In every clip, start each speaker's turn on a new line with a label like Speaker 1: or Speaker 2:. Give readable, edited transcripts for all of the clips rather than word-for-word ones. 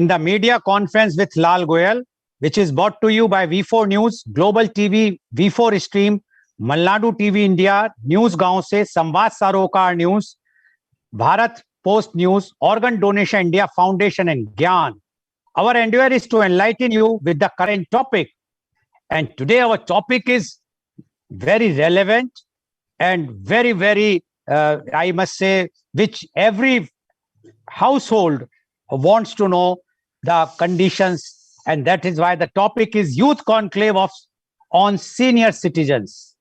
Speaker 1: in the media conference with Lal Goel, which is brought to you by V4NEWS, Global TV, V4 Stream, Malnadu TV India, News Gaon se, Samvad Sarokar News, Bharat Post News, Organ Donation India Foundation and Gyan. Our endeavor is to enlighten you with the current topic. And today our topic is very relevant and very, I must say, which every household wants to know the conditions. And that is why the topic is Youth Conclave on Senior Citizens.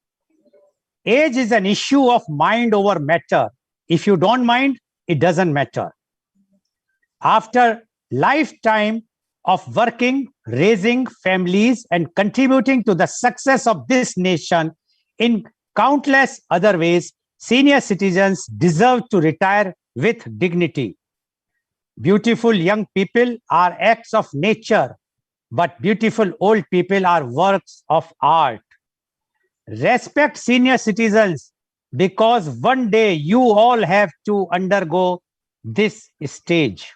Speaker 1: Age is an issue of mind over matter. If you don't mind, it doesn't matter. After lifetime of working, raising families, and contributing to the success of this nation in countless other ways, senior citizens deserve to retire with dignity. Beautiful young people are acts of nature, but beautiful old people are works of art. Respect senior citizens because one day you all have to undergo this stage.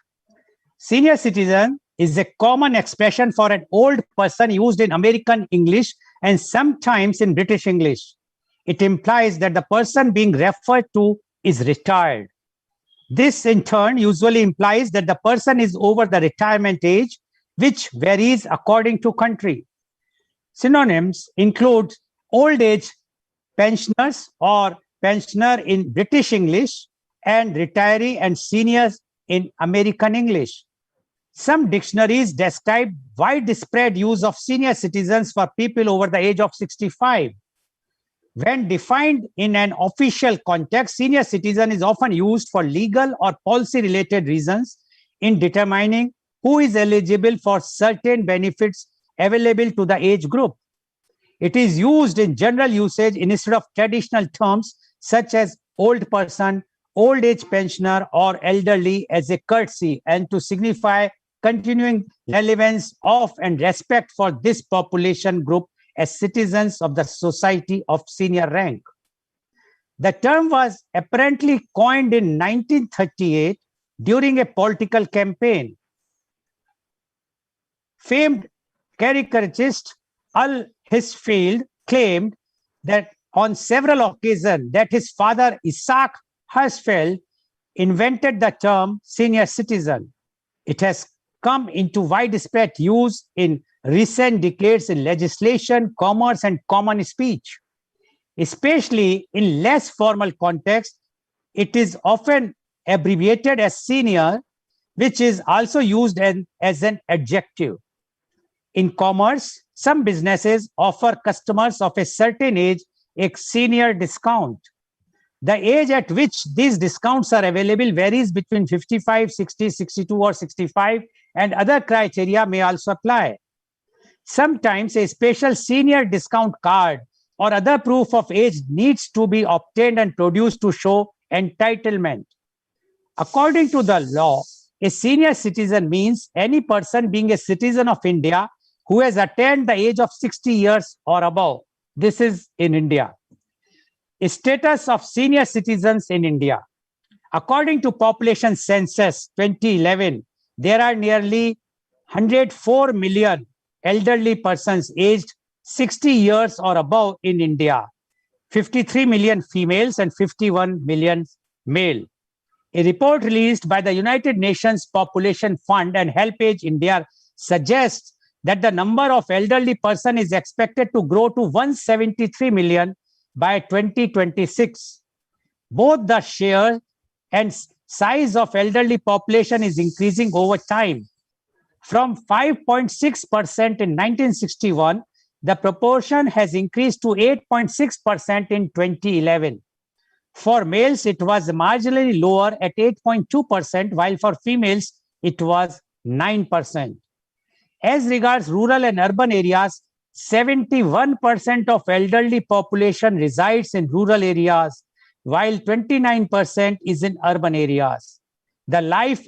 Speaker 1: Senior citizen is a common expression for an old person used in American English and sometimes in British English. It implies that the person being referred to is retired. This in turn usually implies that the person is over the retirement age, which varies according to country. Synonyms include old age pensioners or pensioner in British English and retiree and seniors in American English. Some dictionaries describe widespread use of senior citizens for people over the age of 65. When defined in an official context, senior citizen is often used for legal or policy-related reasons in determining who is eligible for certain benefits available to the age group. It is used in general usage instead of traditional terms such as old person, old age pensioner, or elderly as a courtesy and to signify continuing relevance of and respect for this population group as citizens of the society of senior rank. The term was apparently coined in 1938 during a political campaign. Famed caricaturist Al Hisfield claimed that on several occasions that his father Isaac Hirschfeld invented the term senior citizen. It has come into widespread use in recent decades in legislation, commerce, and common speech. Especially in less formal context, it is often abbreviated as senior, which is also used as an adjective. In commerce, some businesses offer customers of a certain age a senior discount. The age at which these discounts are available varies between 55, 60, 62, or 65, and other criteria may also apply. Sometimes a special senior discount card or other proof of age needs to be obtained and produced to show entitlement. According to the law, a senior citizen means any person being a citizen of India who has attained the age of 60 years or above. This is in India. Status of senior citizens in India. According to population census 2011, there are nearly 104 million elderly persons aged 60 years or above in India, 53 million females and 51 million male. A report released by the United Nations Population Fund and HelpAge India suggests that the number of elderly persons is expected to grow to 173 million by 2026. Both the share and size of elderly population is increasing over time. From 5.6% in 1961, the proportion has increased to 8.6% in 2011. For males, it was marginally lower at 8.2%, while for females, it was 9%. As regards rural and urban areas, 71% of elderly population resides in rural areas, while 29% is in urban areas. The life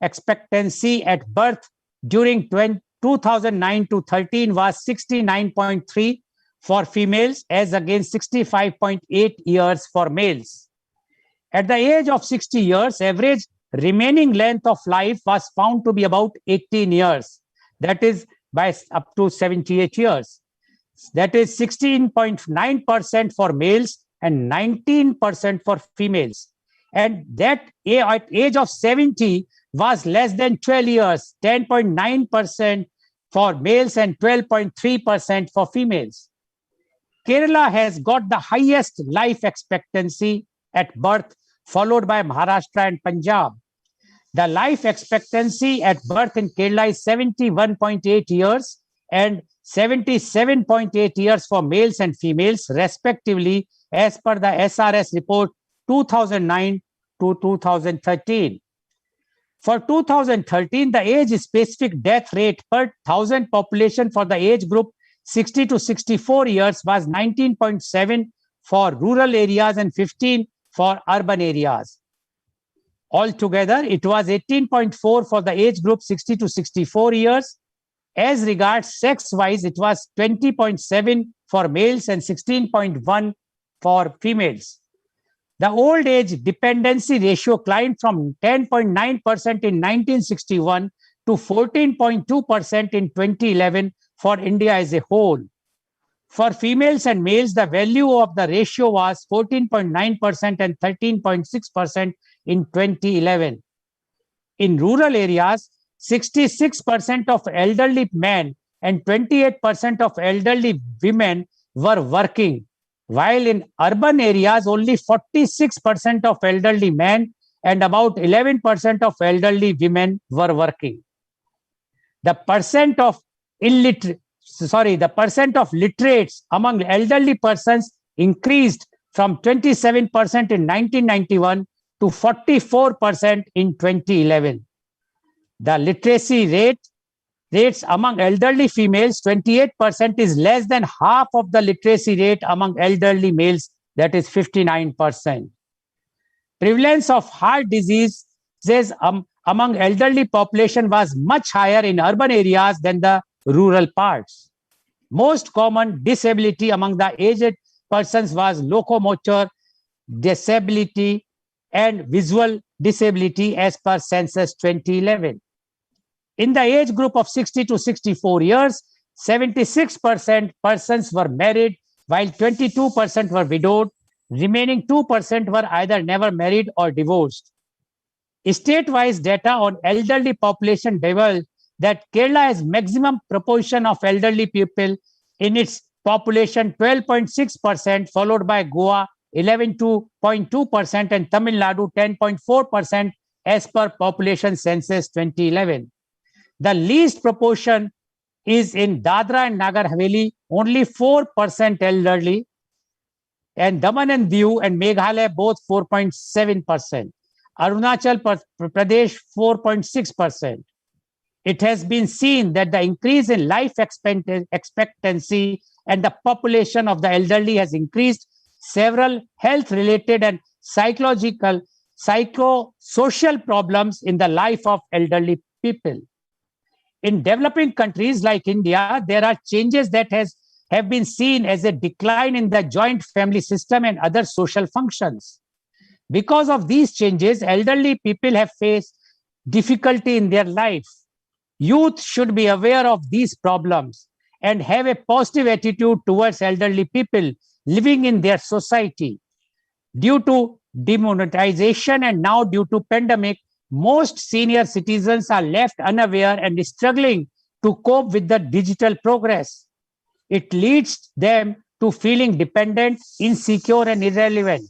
Speaker 1: expectancy at birth during 2009 to 13 was 69.3 for females as against 65.8 years for males. At the age of 60 years, average remaining length of life was found to be about 18 years. That is by up to 78 years. That is 16.9% for males and 19% for females. And that at age of 70 was less than 12 years, 10.9% for males and 12.3% for females. Kerala has got the highest life expectancy at birth, followed by Maharashtra and Punjab. The life expectancy at birth in Kerala is 71.8 years and 77.8 years for males and females, respectively, as per the SRS report 2009 to 2013. For 2013, the age-specific death rate per 1,000 population for the age group 60 to 64 years was 19.7 for rural areas and 15 for urban areas. Altogether, it was 18.4 for the age group 60 to 64 years. As regards sex-wise, it was 20.7 for males and 16.1 for females. The old age dependency ratio climbed from 10.9% in 1961 to 14.2% in 2011 for India as a whole. For females and males, the value of the ratio was 14.9% and 13.6% in 2011. In rural areas, 66% of elderly men and 28% of elderly women were working, while in urban areas, only 46% of elderly men and about 11% of elderly women were working. The percent of literates among elderly persons increased from 27% in 1991 to 44% in 2011. The literacy rates among elderly females, 28%, is less than half of the literacy rate among elderly males, that is 59%. Prevalence of heart disease among elderly population was much higher in urban areas than the rural parts. Most common disability among the aged persons was locomotor disability and visual disability as per census 2011. In the age group of 60 to 64 years, 76% persons were married, while 22% were widowed. Remaining 2% were either never married or divorced. State-wise data on elderly population divulged that Kerala has maximum proportion of elderly people in its population, 12.6%, followed by Goa 11.2% and Tamil Nadu 10.4% as per population census 2011. The least proportion is in Dadra and Nagar Haveli, only 4% elderly, and Daman and Diu and Meghalaya both 4.7%. Arunachal Pradesh 4.6%. It has been seen that the increase in life expectancy and the population of the elderly has increased several health-related and psychosocial problems in the life of elderly people. In developing countries like India, there are changes that have been seen as a decline in the joint family system and other social functions. Because of these changes, elderly people have faced difficulty in their life. Youth should be aware of these problems and have a positive attitude towards elderly people living in their society. Due to demonetization and now due to pandemic, most senior citizens are left unaware and struggling to cope with the digital progress. It leads them to feeling dependent, insecure, and irrelevant.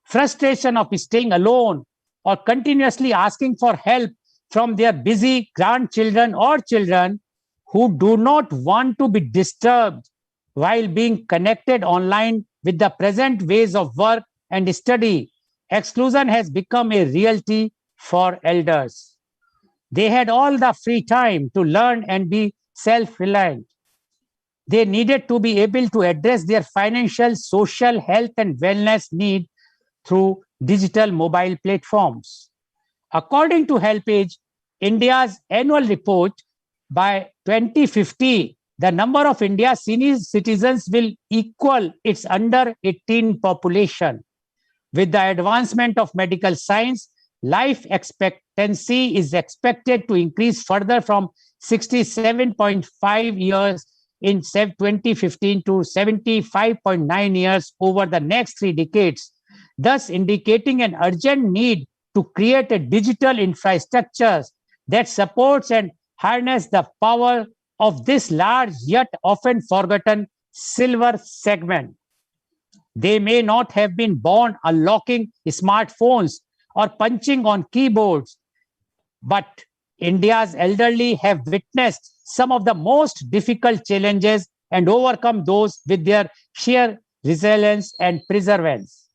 Speaker 1: Frustration of staying alone or continuously asking for help from their busy grandchildren or children who do not want to be disturbed while being connected online with the present ways of work and study. Exclusion has become a reality for elders. They had all the free time to learn and be self-reliant. They needed to be able to address their financial, social, health, and wellness needs through digital mobile platforms. According to HelpAge, India's annual report, by 2050, the number of India's senior citizens will equal its under 18 population. With the advancement of medical science, life expectancy is expected to increase further from 67.5 years in 2015 to 75.9 years over the next 3 decades, thus indicating an urgent need to create a digital infrastructure that supports and harness the power of this large yet often forgotten silver segment. They may not have been born unlocking smartphones or punching on keyboards, but India's elderly have witnessed some of the most difficult challenges and overcome those with their sheer resilience and perseverance.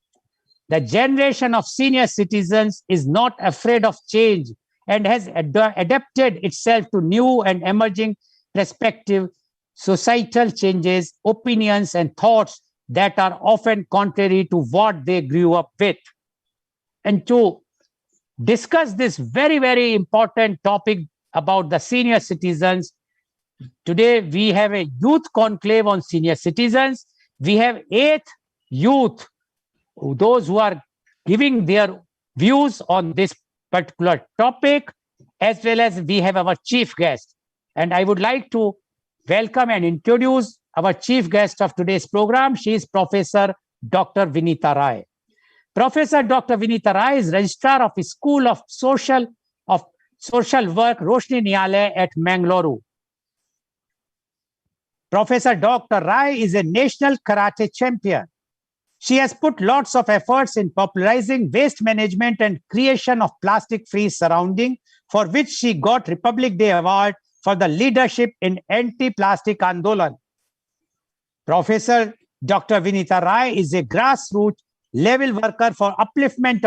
Speaker 1: The generation of senior citizens is not afraid of change and has adapted itself to new and emerging perspective, societal changes, opinions, and thoughts that are often contrary to what they grew up with. And to discuss this very, very important topic about the senior citizens, today we have a youth conclave on senior citizens. We have 8 youth, those who are giving their views on this particular topic, as well as we have our chief guest. And I would like to welcome and introduce our chief guest of today's program. She is Professor Dr. Vinita Rai. Professor Dr. Vinita Rai is Registrar of the School of Social Work, Roshni Nyalaya at Mangalore. Professor Dr. Rai is a national karate champion. She has put lots of efforts in popularizing waste management and creation of plastic-free surrounding, for which she got Republic Day Award for the leadership in anti-plastic Andolan. Professor Dr. Vinita Rai is a grassroots level worker for upliftment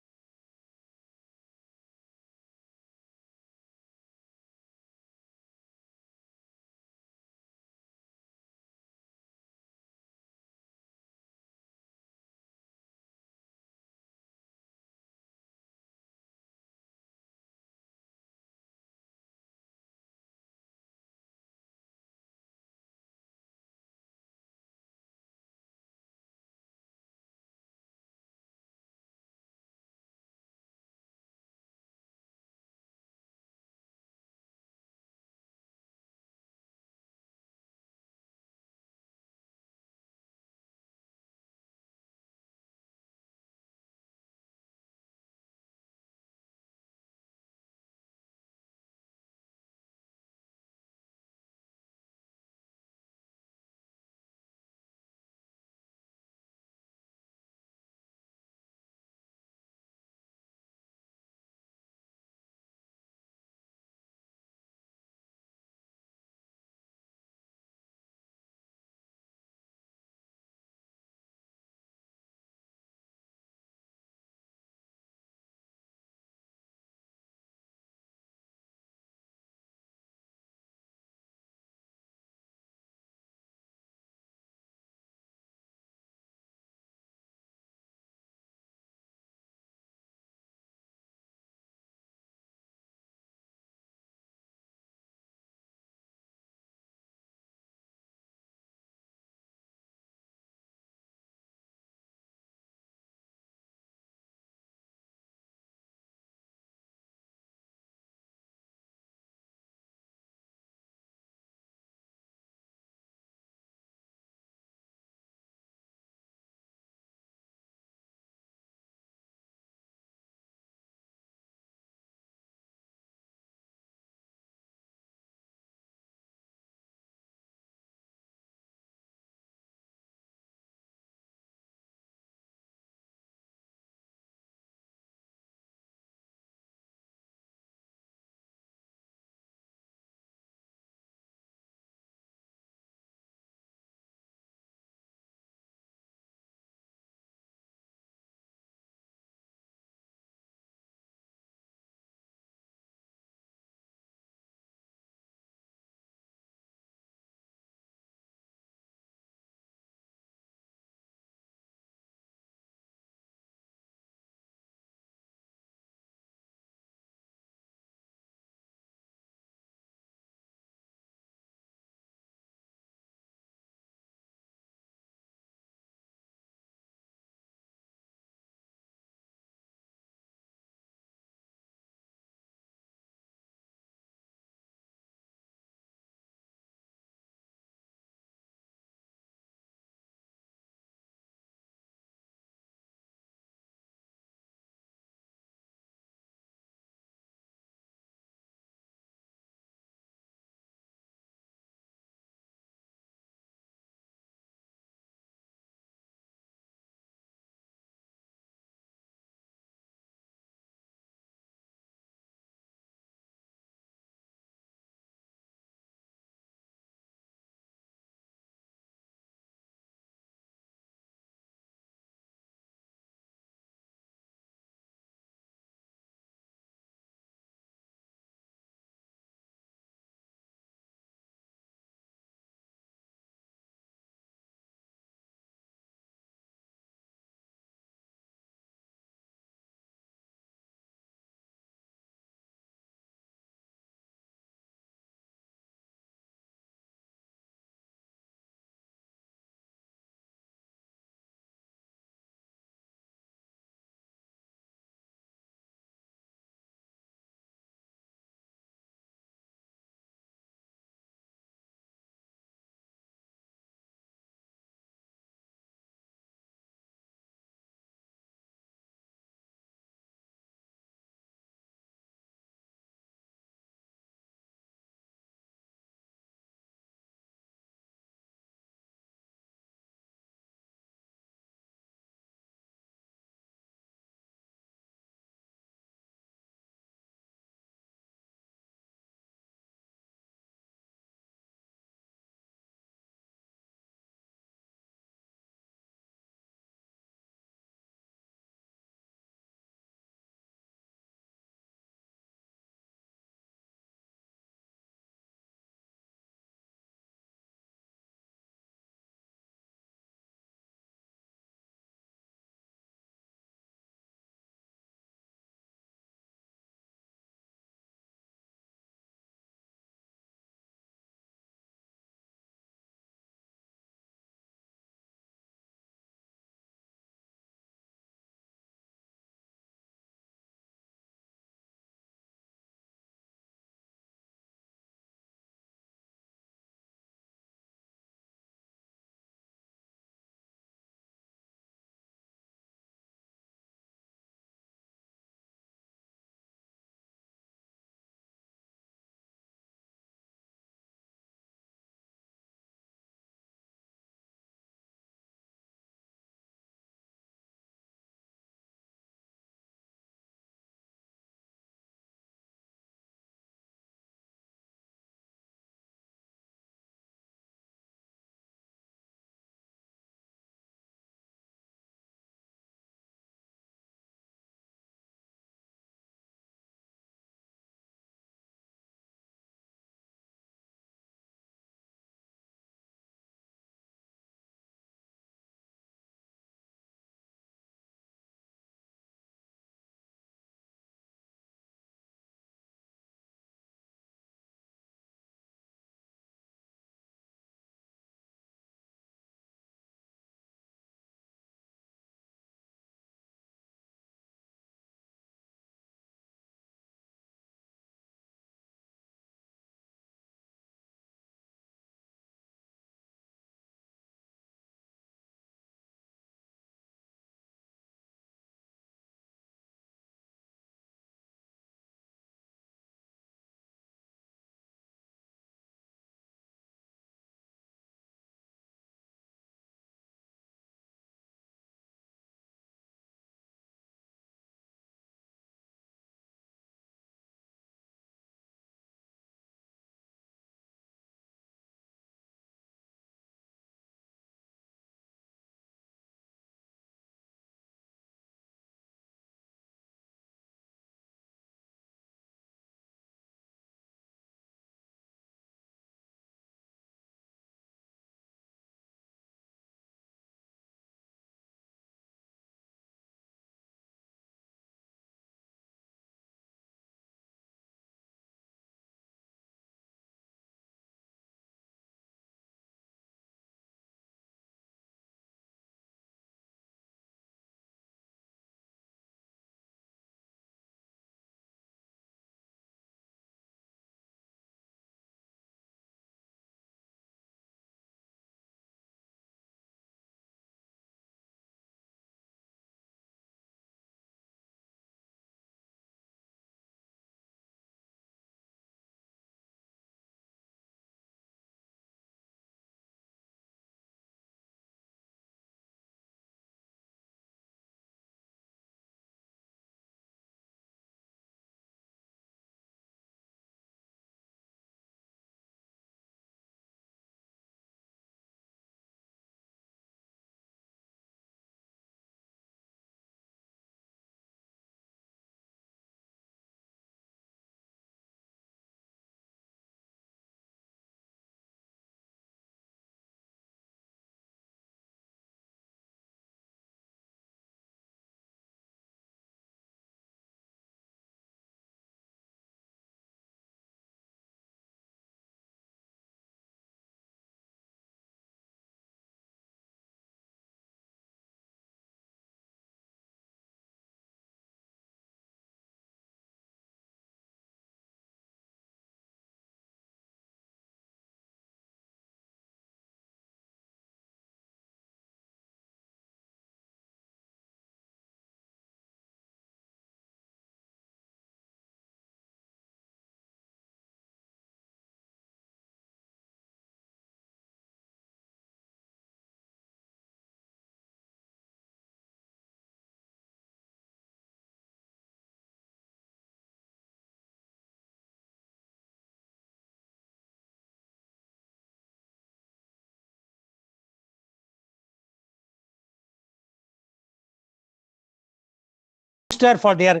Speaker 1: booster for their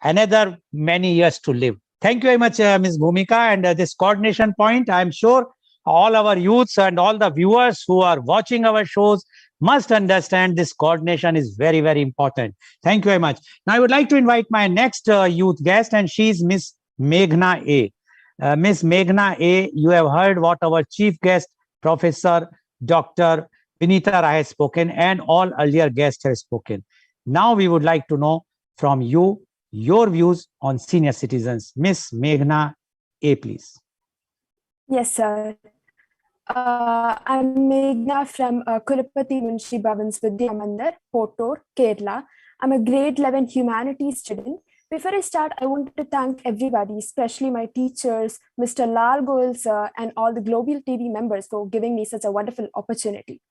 Speaker 1: another many years to live. Thank you very much, Ms. Bhumika. And this coordination point, I'm sure all our youths and all the viewers who are watching our shows must understand this coordination is very, very important. Thank you very much. Now, I would like to invite my next youth guest, and she's Miss Meghana A. Miss Meghana A, you have heard what our chief guest, Professor Dr. Vinita Rai has spoken, and all earlier guests have spoken. Now, we would like to know from you your views on senior citizens. Miss Meghana A, please.
Speaker 2: Yes, sir. I'm Meghna from Kulapati Munshi Bhavan's Vidya Mandir, Pottur, Kerala. I'm a grade 11 humanities student. Before I start, I want to thank everybody, especially my teachers, Mr. Lal Goel sir, and all the Global TV members for giving me such a wonderful opportunity.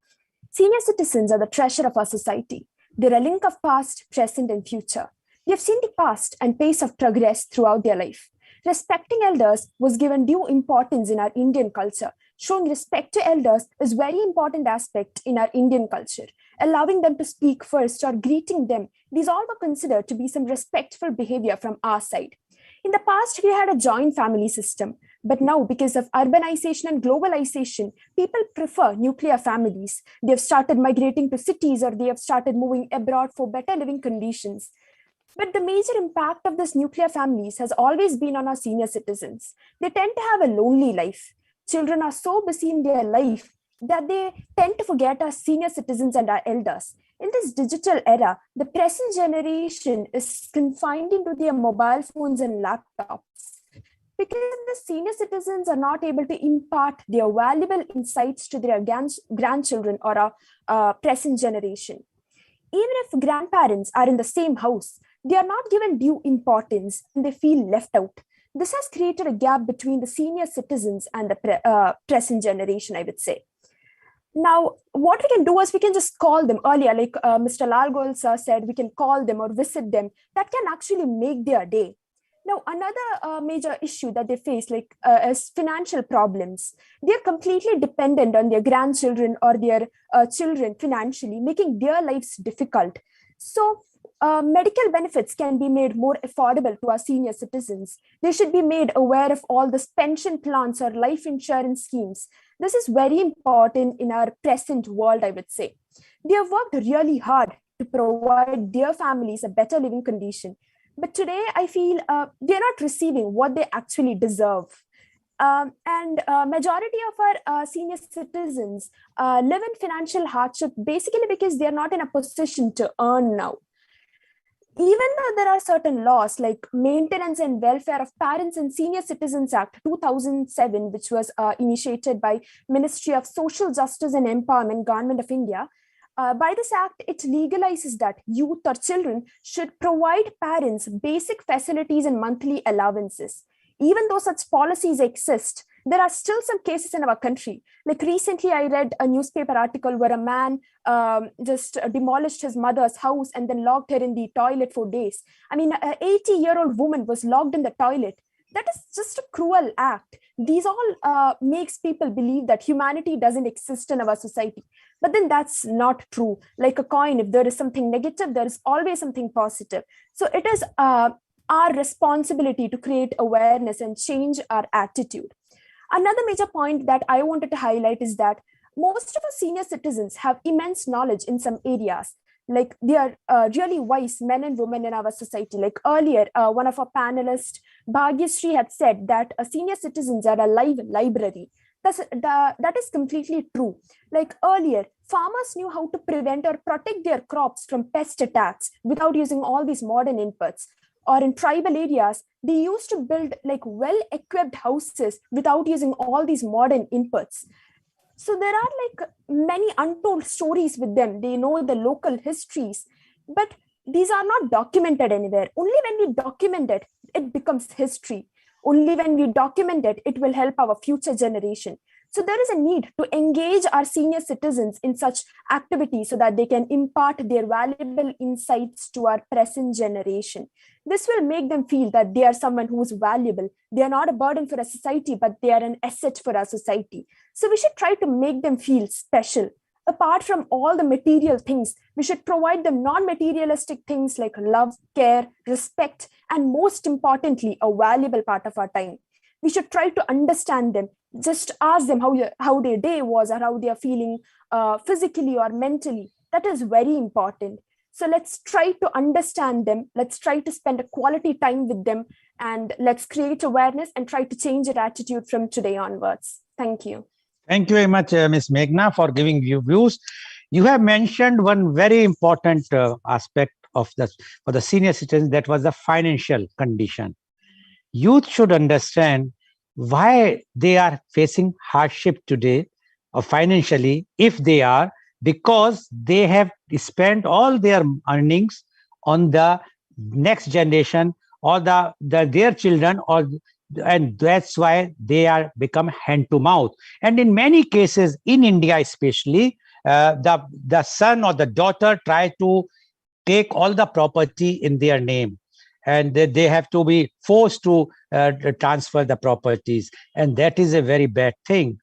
Speaker 2: Senior citizens are the treasure of our society. They're a link of past, present, and future. They have seen the past and pace of progress throughout their life. Respecting elders was given due importance in our Indian culture. Showing respect to elders is a very important aspect in our Indian culture. Allowing them to speak first or greeting them, these all were considered to be some respectful behavior from our side. In the past, we had a joint family system, but now because of urbanization and globalization, people prefer nuclear families. They have started migrating to cities or they have started moving abroad for better living conditions. But the major impact of this nuclear families has always been on our senior citizens. They tend to have a lonely life. Children are so busy in their life that they tend to forget our senior citizens and our elders. In this digital era, the present generation is confined into their mobile phones and laptops. Because the senior citizens are not able to impart their valuable insights to their grandchildren or our present generation. Even if grandparents are in the same house, they are not given due importance and they feel left out. This has created a gap between the senior citizens and the present generation, I would say. Now, what we can do is we can just call them earlier, like Mr. Lal Goel sir said, we can call them or visit them. That can actually make their day. Now, another major issue that they face is financial problems. They're completely dependent on their grandchildren or their children financially, making their lives difficult. So, medical benefits can be made more affordable to our senior citizens. They should be made aware of all the pension plans or life insurance schemes. This is very important in our present world, I would say. They have worked really hard to provide their families a better living condition. But today, I feel they're not receiving what they actually deserve. And majority of our senior citizens live in financial hardship basically because they're not in a position to earn now. Even though there are certain laws like Maintenance and Welfare of Parents and Senior Citizens Act 2007, which was initiated by Ministry of Social Justice and Empowerment, Government of India, by this act, it legalizes that youth or children should provide parents basic facilities and monthly allowances. Even though such policies exist, there are still some cases in our country. Like recently, I read a newspaper article where a man just demolished his mother's house and then locked her in the toilet for days. I mean, an 80-year-old woman was locked in the toilet. That is just a cruel act. These all makes people believe that humanity doesn't exist in our society. But then that's not true. Like a coin, if there is something negative, there is always something positive. So it is our responsibility to create awareness and change our attitude. Another major point that I wanted to highlight is that most of our senior citizens have immense knowledge in some areas. Like they are really wise men and women in our society. Like earlier, one of our panelists, Bhagyashree, had said that senior citizens are a live library. That is completely true. Like earlier, farmers knew how to prevent or protect their crops from pest attacks without using all these modern inputs. Or in tribal areas, they used to build like well-equipped houses without using all these modern inputs. So there are like many untold stories with them. They know the local histories, but these are not documented anywhere. Only when we document it, it becomes history. Only when we document it, it will help our future generation. So there is a need to engage our senior citizens in such activities so that they can impart their valuable insights to our present generation. This will make them feel that they are someone who is valuable. They are not a burden for a society, but they are an asset for our society. So we should try to make them feel special. apart from all the material things, we should provide them non-materialistic things like love, care, respect, and most importantly, a valuable part of our time. We should try to understand them. Just ask them how their day was, or how they are feeling physically or mentally. That is very important. So let's try to understand them. Let's try to spend a quality time with them, and let's create awareness and try to change their attitude from today onwards. Thank you.
Speaker 1: Thank you very much, Ms. Meghna, for giving your views. You have mentioned one very important aspect of for the senior citizens, that was the financial condition. Youth should understand why they are facing hardship today or financially, if they are, because they have spent all their earnings on the next generation or their children, and that's why they are become hand to mouth. And in many cases, in India especially, the son or the daughter try to take all the property in their name, and they have to be forced to transfer the properties, and that is a very bad thing.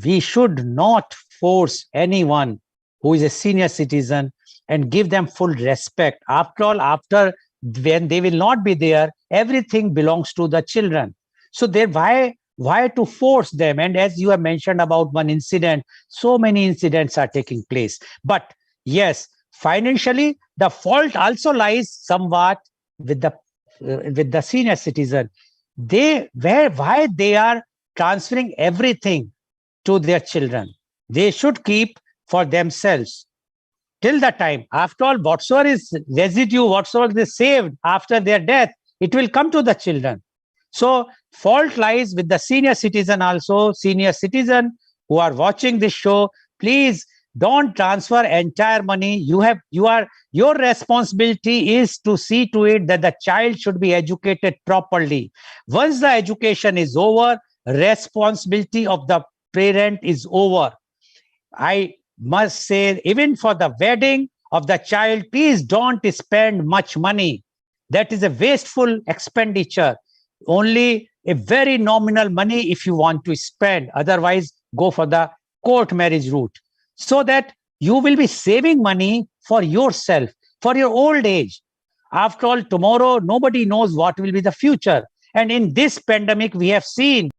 Speaker 1: We should not force anyone who is a senior citizen and give them full respect. After all, after when they will not be there, everything belongs to the children. So there, why to force them? And as you have mentioned about one incident, so many incidents are taking place. But yes, financially, the fault also lies somewhat with the senior citizen. Why they are transferring everything to their children? They should keep for themselves till the time. After all, whatsoever is residue, whatsoever is saved after their death, it will come to the children. So fault lies with the senior citizen also. Senior citizen who are watching this show, please don't transfer entire money. Your responsibility is to see to it that the child should be educated properly. Once the education is over, responsibility of the parent is over. I must say, even for the wedding of the child, please don't spend much money. That is a wasteful expenditure. Only a very nominal money if you want to spend. Otherwise, go for the court marriage route, so that you will be saving money for yourself, for your old age. After all, tomorrow, nobody knows what will be the future. And in this pandemic, we have seen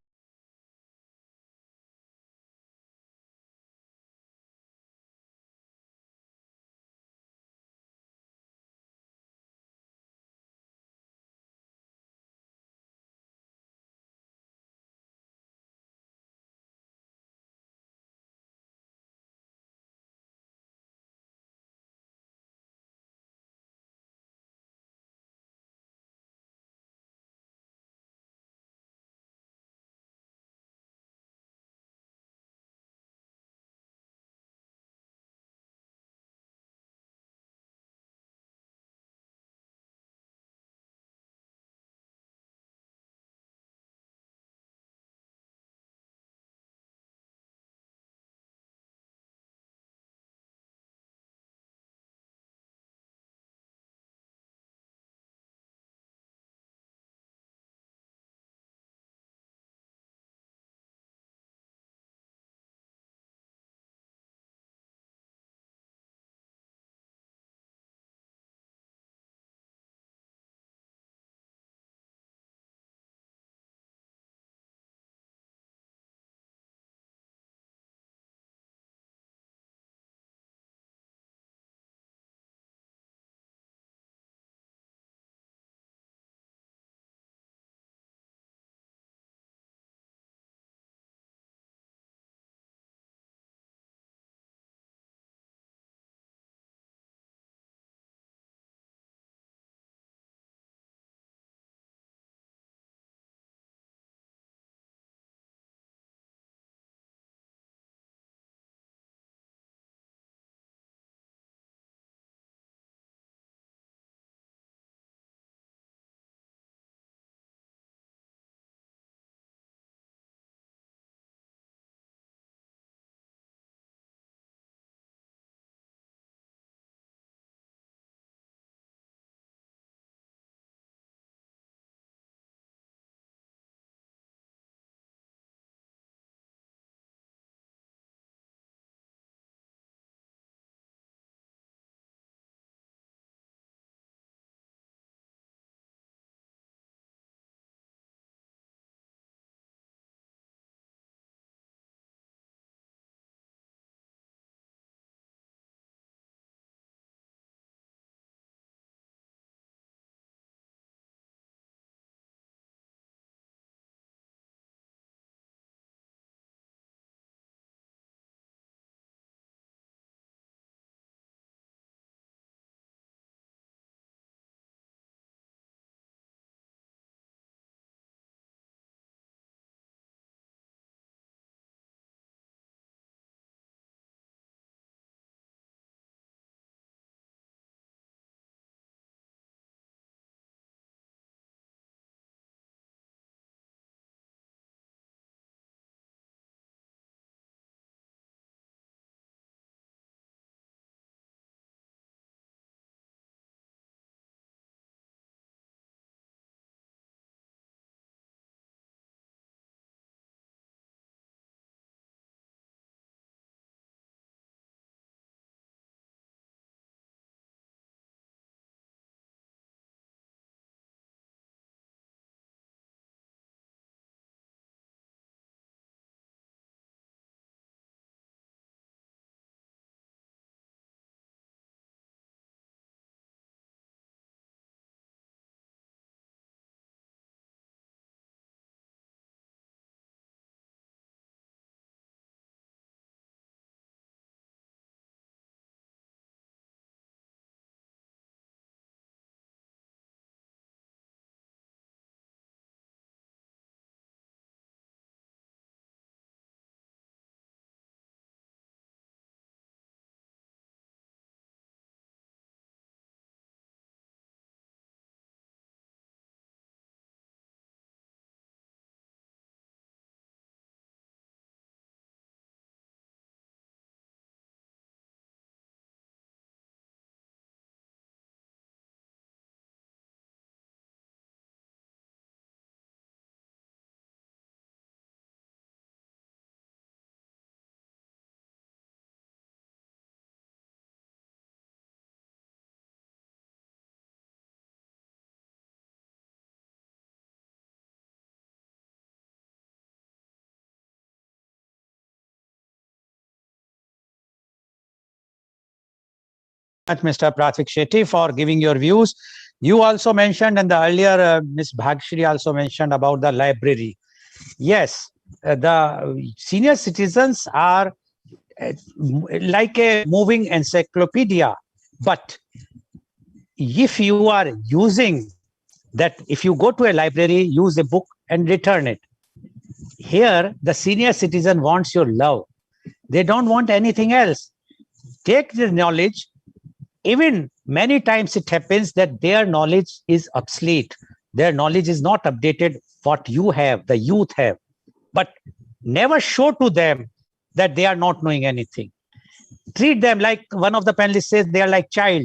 Speaker 1: Mr. Pratik Shetty, for giving your views. You also mentioned, and the earlier Ms. Bhagshri also mentioned about the library. Yes, the senior citizens are like a moving encyclopedia. But if you are using that, if you go to a library, use a book and return it. Here, the senior citizen wants your love. They don't want anything else. Take the knowledge. Even many times it happens that their knowledge is obsolete. Their knowledge is not updated what you have, the youth have. But never show to them that they are not knowing anything. Treat them like one of the panelists says, they are like child.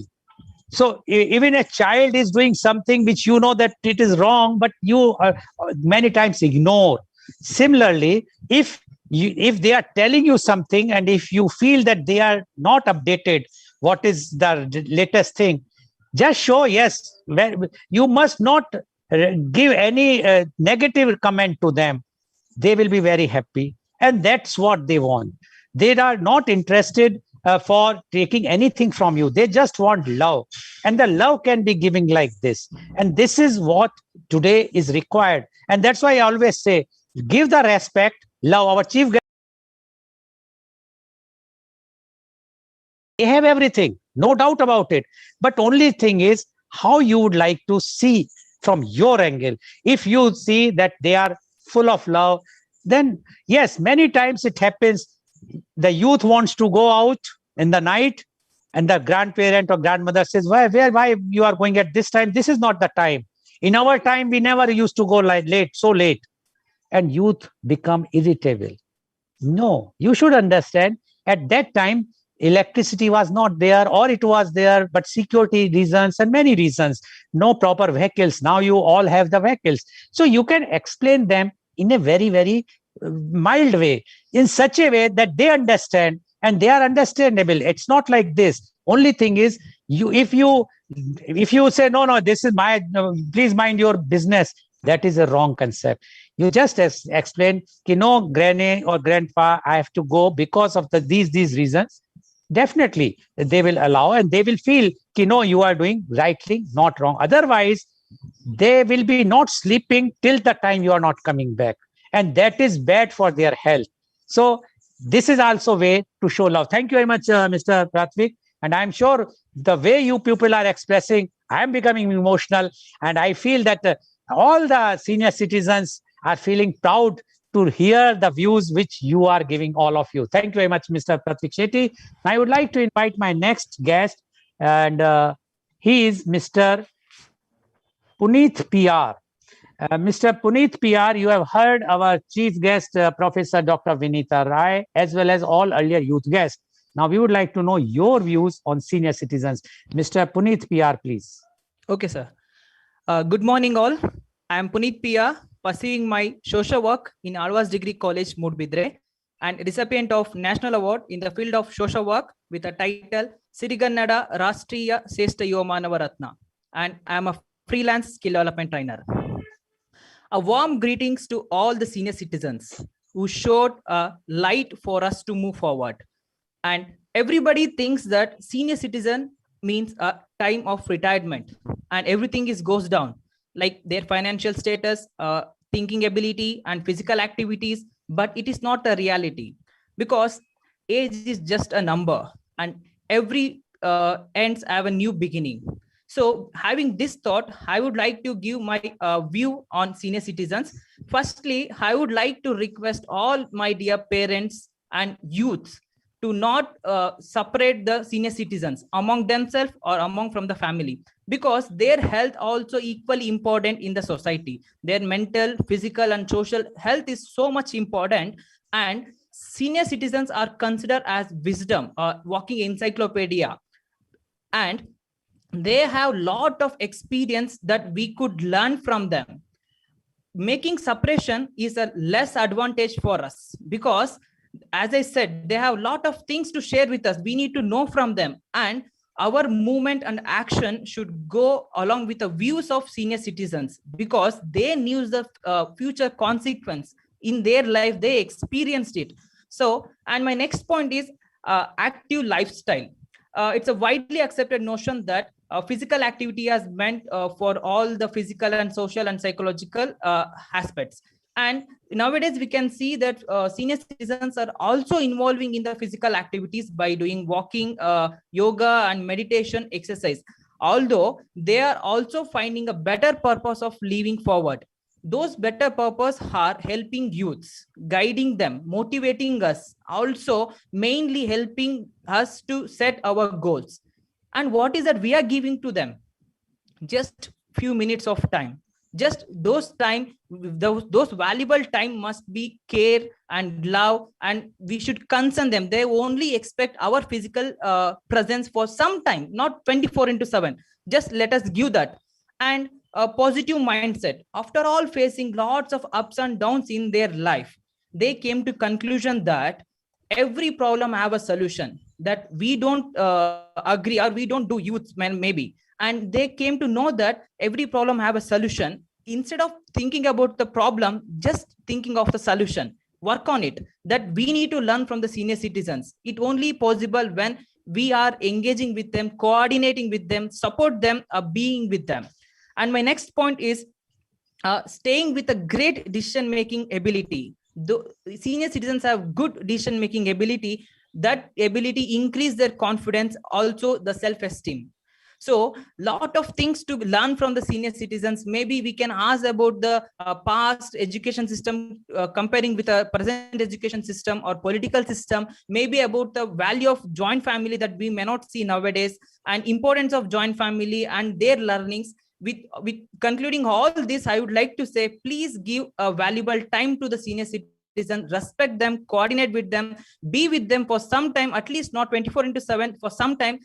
Speaker 1: So even a child is doing something which you know that it is wrong, but you many times ignore. Similarly, if they are telling you something and if you feel that they are not updated, what is the latest thing, just show yes. You must not give any negative comment to them. They will be very happy, and that's what they want. They are not interested for taking anything from you. They just want love, and the love can be giving like this, and this is what today is required. And that's why I always say, give the respect, love. Our chief guest, they have everything, no doubt about it, but only thing is how you would like to see from your angle. If you see that they are full of love, then yes, many times it happens the youth wants to go out in the night, and the grandparent or grandmother says, why you are going at this time? This is not the time. In our time, we never used to go like so late. And youth become irritable. No, you should understand, at that time, electricity was not there, or it was there, but security reasons and many reasons, no proper vehicles. Now you all have the vehicles. So you can explain them in a very, very mild way, in such a way that they understand and they are understandable. It's not like this. Only thing is, if you say no, this is my, please mind your business, that is a wrong concept. You just explain, no, granny or grandpa, I have to go because of these reasons. Definitely they will allow, and they will feel, no, you are doing rightly, not wrong. Otherwise, they will be not sleeping till the time you are not coming back, and that is bad for their health. So this is also a way to show love. Thank you very much, Mr. Pratik. And I'm sure the way you people are expressing, I'm becoming emotional, and I feel that all the senior citizens are feeling proud to hear the views which you are giving, all of you. Thank you very much, Mr. Pratik Shetty. I would like to invite my next guest, and he is Mr. Puneet PR. Mr. Puneet PR, you have heard our chief guest, Professor Dr. Vinita Rai, as well as all earlier youth guests. Now, we would like to know your views on senior citizens. Mr. Puneet PR, please.
Speaker 3: Okay, sir. Good morning, all. I am Puneet PR, pursuing my social work in Alvas Degree College, Mudbidre, and recipient of National Award in the field of social work with a title Sirigannada Rashtriya Sesta Yomanava Ratna. And I am a freelance skill development trainer. A warm greetings to all the senior citizens who showed a light for us to move forward. And everybody thinks that senior citizen means a time of retirement and everything goes down, like their financial status, thinking ability and physical activities. But it is not a reality, because age is just a number, and every ends have a new beginning. So having this thought, I would like to give my view on senior citizens. Firstly, I would like to request all my dear parents and youths to not separate the senior citizens among themselves or among from the family, because their health also equally important in the society. Their mental, physical and social health is so much important, and senior citizens are considered as wisdom, walking encyclopedia, and they have a lot of experience that we could learn from them. Making separation is a less advantage for us, because as I said, they have a lot of things to share with us. We need to know from them, and our movement and action should go along with the views of senior citizens, because they knew the future consequence in their life. They experienced it. So, and my next point is active lifestyle. it's a widely accepted notion that physical activity is meant for all the physical and social and psychological aspects. And nowadays we can see that senior citizens are also involving in the physical activities by doing walking, yoga and meditation exercise, although they are also finding a better purpose of living forward. Those better purpose are helping youths, guiding them, motivating us, also mainly helping us to set our goals. And what is that we are giving to them? Just few minutes of time. Just those valuable time must be care and love, and we should concern them. They only expect our physical presence for some time, not 24/7. Just let us give that. And a positive mindset. After all facing lots of ups and downs in their life, they came to conclusion that every problem have a solution, that we don't agree or we don't do youth maybe. And they came to know that every problem have a solution. Instead of thinking about the problem, just thinking of the solution, work on it. That we need to learn from the senior citizens. It only possible when we are engaging with them, coordinating with them, support them, being with them. And my next point is staying with a great decision-making ability. The senior citizens have good decision-making ability. That ability increase their confidence, also the self-esteem. So lot of things to learn from the senior citizens. Maybe we can ask about the past education system comparing with a present education system or political system, maybe about the value of joint family that we may not see nowadays, and importance of joint family and their learnings. With concluding all this, I would like to say, please give a valuable time to the senior citizen, respect them, coordinate with them, be with them for some time, at least not 24/7, for some time.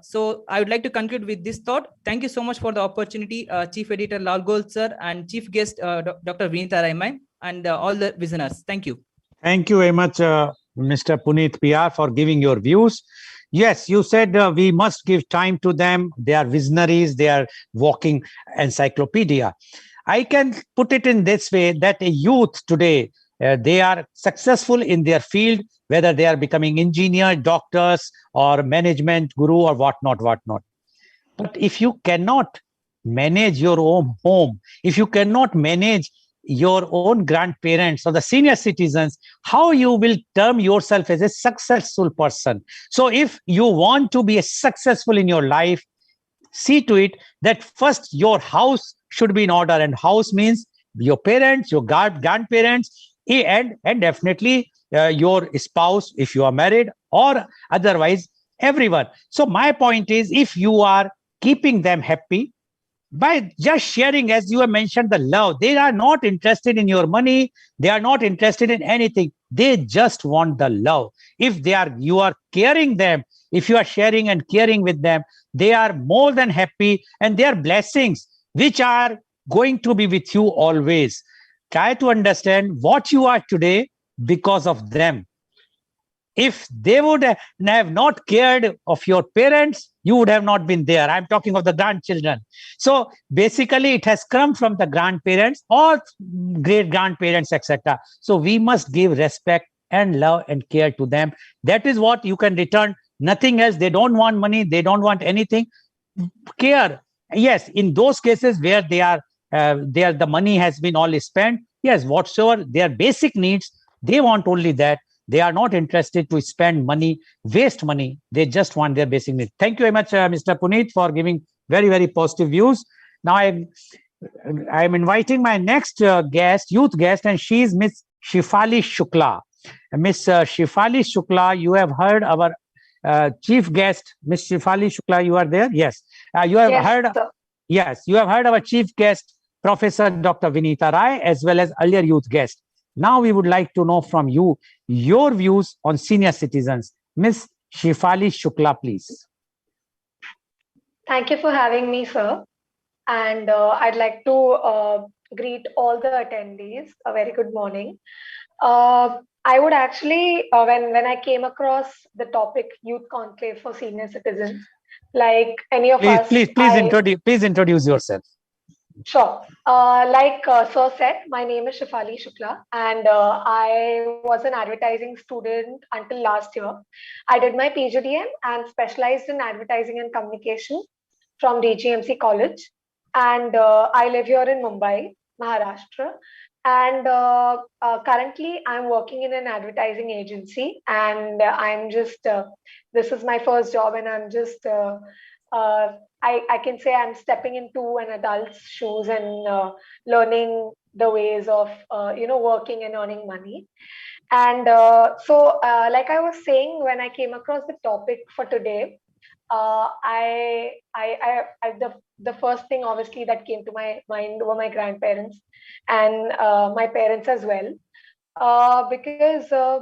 Speaker 3: So I would like to conclude with this thought. Thank you so much for the opportunity, Chief Editor Lal Goel sir and Chief Guest Dr. Vinita Rai, and all the listeners. Thank you.
Speaker 1: Thank you very much, Mr. Puneet PR, for giving your views. Yes, you said we must give time to them. They are visionaries. They are walking encyclopedia. I can put it in this way, that a youth today, they are successful in their field, whether they are becoming engineer, doctors, or management guru, or whatnot. But if you cannot manage your own home, if you cannot manage your own grandparents or the senior citizens, how you will term yourself as a successful person? So if you want to be successful in your life, see to it that first your house should be in order, and house means your parents, your grandparents, and definitely your spouse if you are married, or otherwise everyone. So my point is, if you are keeping them happy by just sharing, as you have mentioned, the love, they are not interested in your money, they are not interested in anything, they just want the love. If you are caring them, if you are sharing and caring with them, they are more than happy, and their blessings which are going to be with you always. Try to understand what you are today because of them. If they would have not cared of your parents, you would have not been there. I'm talking of the grandchildren. So basically it has come from the grandparents or great grandparents, etc. So we must give respect and love and care to them. That is what you can return. Nothing else. They don't want money. They don't want anything. Care. Yes, in those cases where the money has been all spent, yes, whatsoever their basic needs, they want only that. They are not interested to spend money, waste money. They just want their basic needs. Thank you very much, Mr. Puneet, for giving very, very positive views. Now I'm inviting my next guest, youth guest, and she is Miss Shifali Shukla. Miss Shifali Shukla, you have heard our chief guest, Miss Shifali Shukla. You are there? Yes. You have heard. Sir. Yes, you have heard our chief guest, Professor Dr. Vinita Rai, as well as earlier youth guest. Now we would like to know from you your views on senior citizens. Miss Shifali Shukla, please.
Speaker 4: Thank you for having me, sir. And I'd like to greet all the attendees. A very good morning. I would actually, when I came across the topic Youth Conclave for Senior Citizens, like any of us...
Speaker 1: Please introduce yourself.
Speaker 4: Sure. Like Sir said, my name is Shifali Shukla, and I was an advertising student until last year. I did my PGDM and specialized in advertising and communication from DGMC College. And I live here in Mumbai, Maharashtra. And currently, I'm working in an advertising agency, and this is my first job, and I'm just uh, I can say I'm stepping into an adult's shoes and learning the ways of working and earning money. And like I was saying, when I came across the topic for today, the first thing obviously that came to my mind were my grandparents and my parents as well, because uh,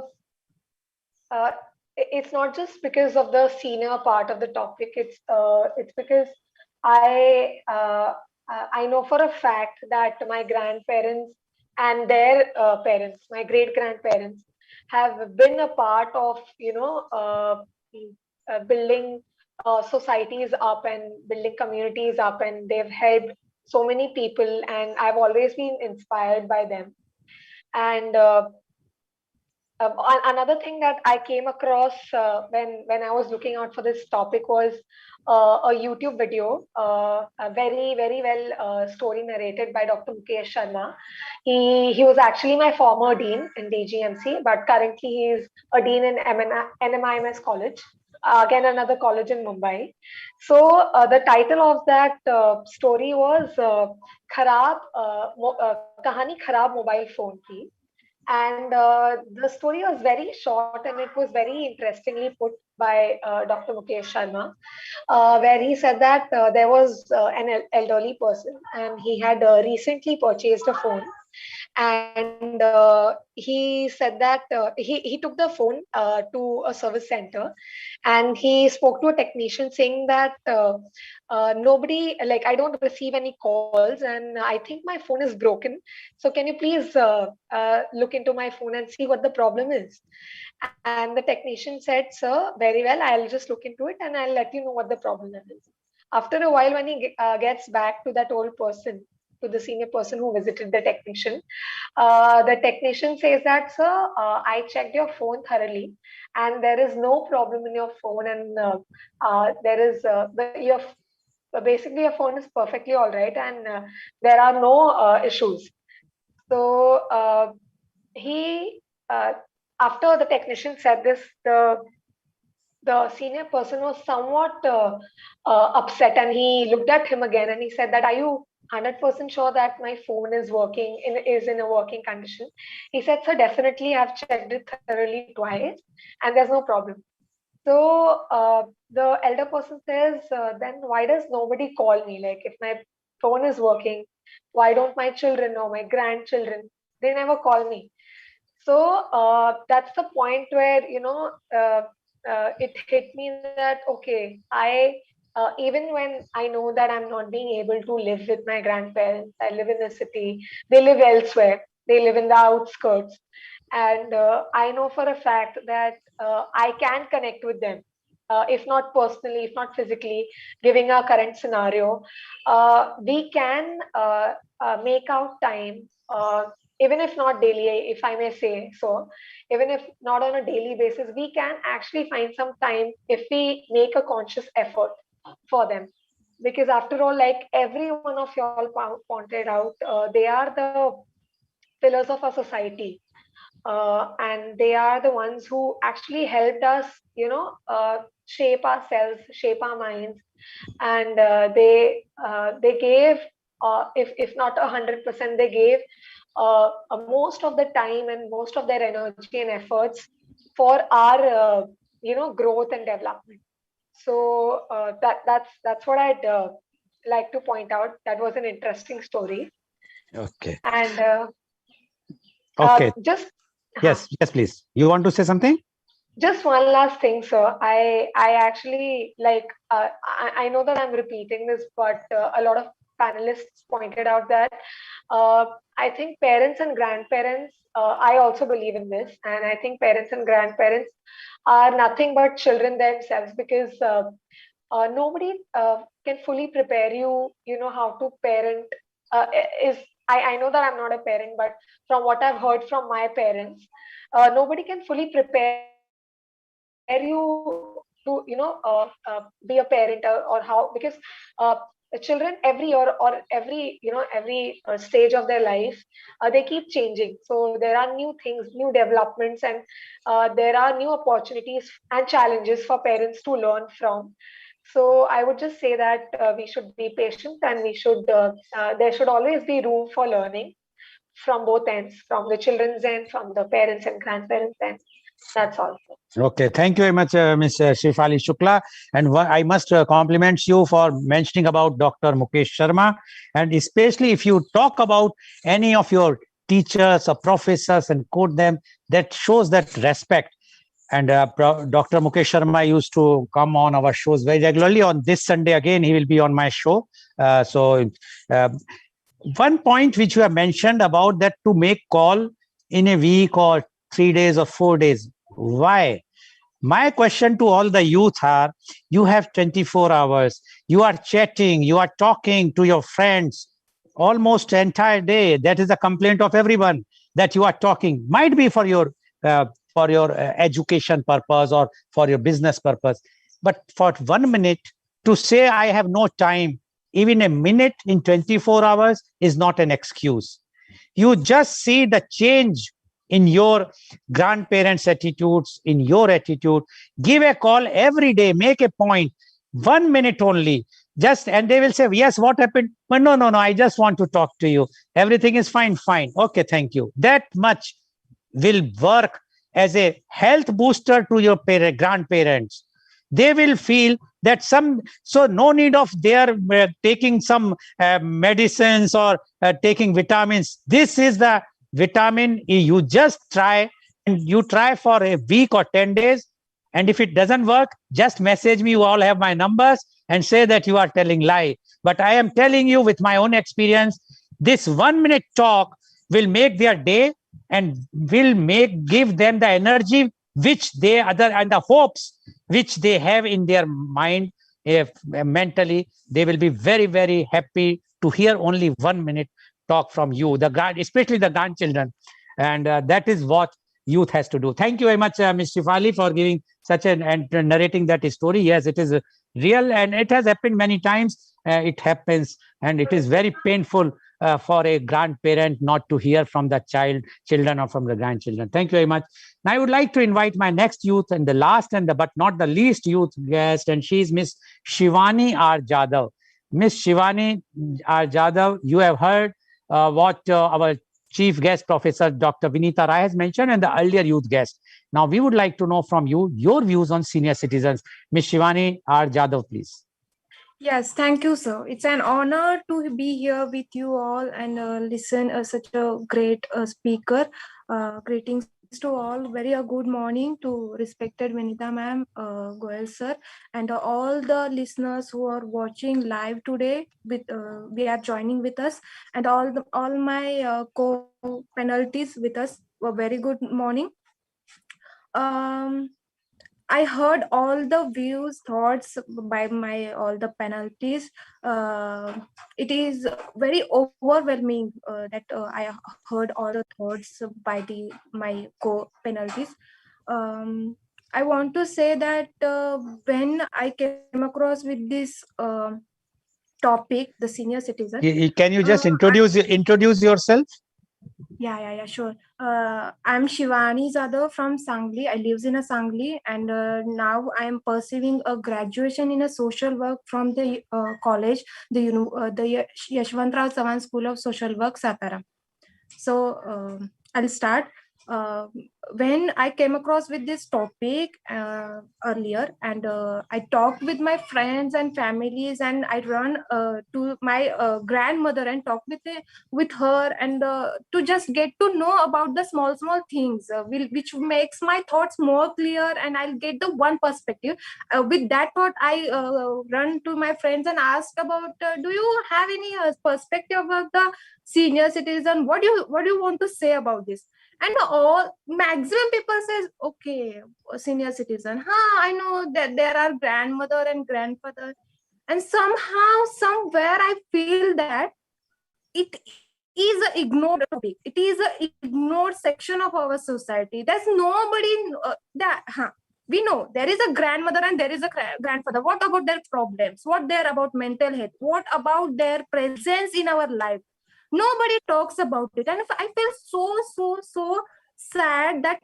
Speaker 4: it's not just because of the senior part of the topic. It's because I uh, I know for a fact that my grandparents and their parents, my great grandparents, have been a part of building societies up and building communities up, and they've helped so many people, and I've always been inspired by them. And another thing that I came across when I was looking out for this topic was a YouTube video, a very well story narrated by Dr. Mukesh Sharma. He was actually my former dean in DGMC, but currently he is a dean in NMIMS College. Again, another college in Mumbai. So the title of that story was "Kahani Kharab Mobile Phone Ki." And the story was very short and it was very interestingly put by Dr. Mukesh Sharma, where he said that there was an elderly person and he had recently purchased a phone. And he said that he took the phone to a service center, and he spoke to a technician saying that nobody, like, I don't receive any calls and I think my phone is broken. So can you please look into my phone and see what the problem is? And the technician said, sir, very well, I'll just look into it and I'll let you know what the problem is. After a while, when he gets back to that old person, to the senior person who visited the technician says that, sir, I checked your phone thoroughly and there is no problem in your phone, and there is basically your phone is perfectly all right, and there are no issues. So he after the technician said this, the senior person was somewhat upset, and he looked at him again and he said that, are you 100% sure that my phone is is in a working condition? He said, sir, definitely I've checked it thoroughly twice and there's no problem. So the elder person says, then why does nobody call me? Like, if my phone is working, why don't my children or my grandchildren, they never call me? So that's the point where it hit me that, okay, even when I know that I'm not being able to live with my grandparents, I live in a city, they live elsewhere, they live in the outskirts, and I know for a fact that I can connect with them, if not personally, if not physically. Giving our current scenario, we can make out time, even if not daily, if I may say so, even if not on a daily basis, we can actually find some time if we make a conscious effort for them. Because after all, like every one of y'all pointed out, they are the pillars of our society, and they are the ones who actually helped us, shape ourselves, shape our minds, and they gave, if not 100%, they gave most of the time and most of their energy and efforts for our growth and development. So that's what I'd like to point out. That was an interesting story.
Speaker 1: Okay.
Speaker 4: And
Speaker 1: Okay.
Speaker 4: just
Speaker 1: Yes, please. You want to say something?
Speaker 4: Just one last thing, sir. I actually like, I know that I'm repeating this, but a lot of panelists pointed out that I think parents and grandparents, I also believe in this, and I think parents and grandparents are nothing but children themselves, because nobody can fully prepare you, how to parent is, I know that I'm not a parent, but from what I've heard from my parents, nobody can fully prepare you to, be a parent, or how, because children every year, or every stage of their life, they keep changing. So there are new things, new developments, and there are new opportunities and challenges for parents to learn from. So I would just say that we should be patient, and there should always be room for learning from both ends, from the children's end, from the parents and grandparents end. That's all.
Speaker 1: Okay, thank you very much, Ms. Shifali Shukla. And I must compliment you for mentioning about Dr. Mukesh Sharma. And especially if you talk about any of your teachers or professors and quote them, that shows that respect. And Dr. Mukesh Sharma used to come on our shows very regularly. On this Sunday, again, he will be on my show. One point which you have mentioned about that to make call in a week or 3 days or 4 days. Why? My question to all the youth are, you have 24 hours, you are chatting, you are talking to your friends almost entire day. That is a complaint of everyone, that you are talking. Might be for your education purpose or for your business purpose. But for 1 minute to say I have no time, even a minute in 24 hours is not an excuse. You just see the change in your grandparents' attitudes, in your attitude. Give a call every day, make a point, 1 minute only. Just, and they will say, yes, what happened? But no, I just want to talk to you. Everything is fine. Okay, thank you. That much will work as a health booster to your grandparents. They will feel that so no need of their taking some medicines or taking vitamins. This is the vitamin E. You just try, and you try for a week or 10 days. And if it doesn't work, just message me. You all have my numbers, and say that you are telling lie. But I am telling you with my own experience, this 1 minute talk will make their day, and will give them the energy which and the hopes which they have in their mind. If mentally, they will be very, very happy to hear only 1 minute talk from you, especially the grandchildren. And that is what youth has to do. Thank you very much, Ms. Shifali, for giving such and narrating that story. Yes, it is real, and it has happened many times. It happens, and it is very painful for a grandparent not to hear from the children or from the grandchildren. Thank you very much. Now I would like to invite my next youth, and the last but not the least youth guest, and she is Miss Shivani R. Jada. Miss Shivani R. Jada, you have heard what our chief guest, Professor Dr. Vinita Rai, has mentioned, and the earlier youth guest. Now we would like to know from you your views on senior citizens. Miss Shivani R. Jada, please.
Speaker 5: Yes, thank you, sir. It's an honor to be here with you all and listen such a great speaker. Greetings to all. Very good morning to respected Vinita ma'am, Goel sir, and all the listeners who are watching live today. We are joining with us, and all my co-panelists with us. A very good morning. I heard all the views, thoughts by all the panelists. It is very overwhelming that I heard all the thoughts by my co-panelists. I want to say that when I came across with this topic, the senior citizen.
Speaker 1: Can you just introduce yourself?
Speaker 5: Yeah, sure. I'm Shivani Jada from Sangli. I live in a Sangli, and now I am pursuing a graduation in a social work from the college, the Yashwantrao Savan School of Social Work, Satara. So I'll start. When I came across with this topic earlier, and I talked with my friends and families, and I run to my grandmother and talk with her, and to just get to know about the small things which makes my thoughts more clear, and I'll get the one perspective. With that thought, I run to my friends and ask about, do you have any perspective about the senior citizen? What do you want to say about this? And all maximum people says, okay, senior citizen. I know that there are grandmother and grandfather, and somehow, somewhere, I feel that it is an ignored topic. It is an ignored section of our society. There's nobody we know there is a grandmother and there is a grandfather. What about their problems? What they're about mental health? What about their presence in our life? Nobody talks about it. And I feel so sad that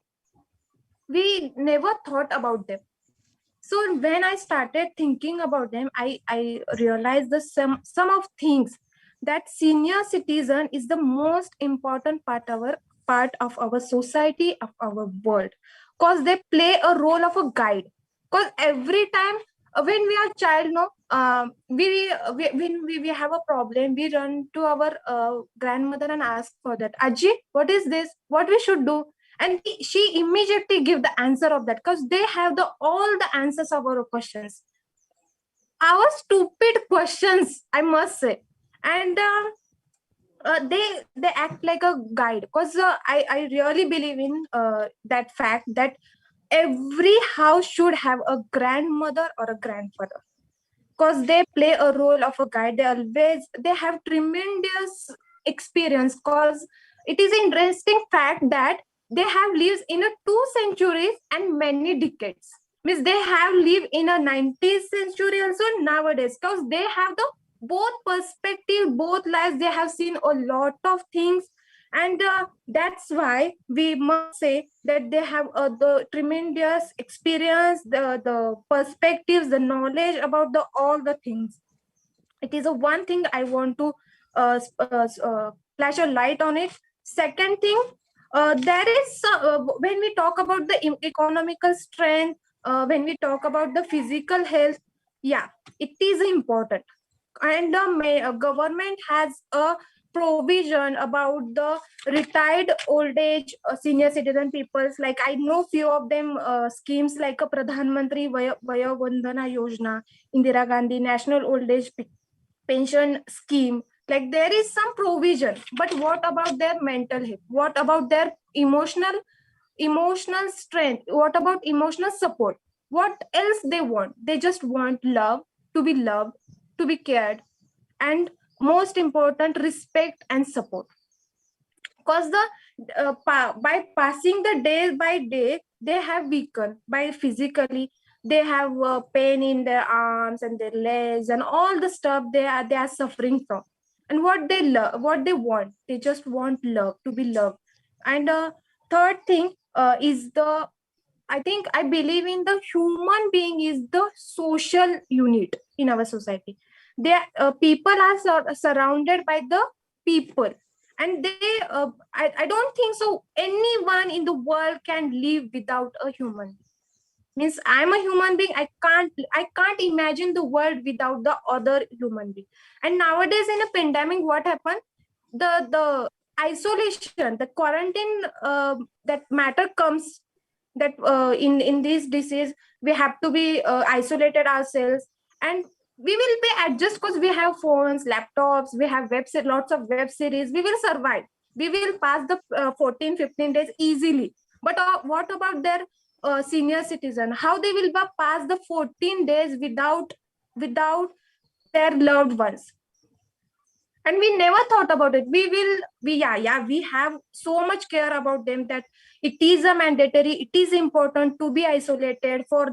Speaker 5: we never thought about them. So when I started thinking about them, I realized the some of things that senior citizen is the most important part of our society, of our world, because they play a role of a guide. Because every time when we are child, no, when we have a problem, we run to our grandmother and ask for that. Aji, what is this? What we should do? And she immediately give the answer of that, because they have all the answers of our questions, our stupid questions, I must say. And they act like a guide, because I really believe in that fact that every house should have a grandmother or a grandfather, because they play a role of a guide. They have tremendous experience, because it is an interesting fact that they have lived in a 2 centuries and many decades. Means they have lived in a 19th century also nowadays, because they have the both perspective, both lives. They have seen a lot of things, and that's why we must say that they have the tremendous experience, the perspectives, the knowledge about all the things. It is a one thing I want to flash a light on it. Second thing, there is when we talk about the economical strength, when we talk about the physical health, yeah, it is important. And the government has a provision about the retired old age senior citizen peoples. Like I know few of them schemes like a Pradhan Mantri Vaya Vandana Yojana, Indira Gandhi National Old Age Pension Scheme. Like there is some provision, but what about their mental health? What about their emotional strength? What about emotional support? What else they want? They just want love, to be loved, to be cared, and most important, respect and support. Because by passing the day by day, they have weakened by physically. They have pain in their arms and their legs and all the stuff they are suffering from. And what they love, what they want, they just want love, to be loved. And third thing is the I believe in the human being is the social unit in our society. They people are surrounded by the people, and I don't think so anyone in the world can live without a human. Means I'm a human being. I can't imagine the world without the other human being. And nowadays in a pandemic, what happened? The isolation, the quarantine, that matter comes, that in this disease we have to be isolated ourselves, and we will be adjust, because we have phones, laptops, we have lots of web series. We will survive. We will pass the 14-15 days easily. But what about their senior citizen? How they will pass the 14 days without their loved ones? And we never thought about it. We have so much care about them that it is a mandatory, it is important to be isolated for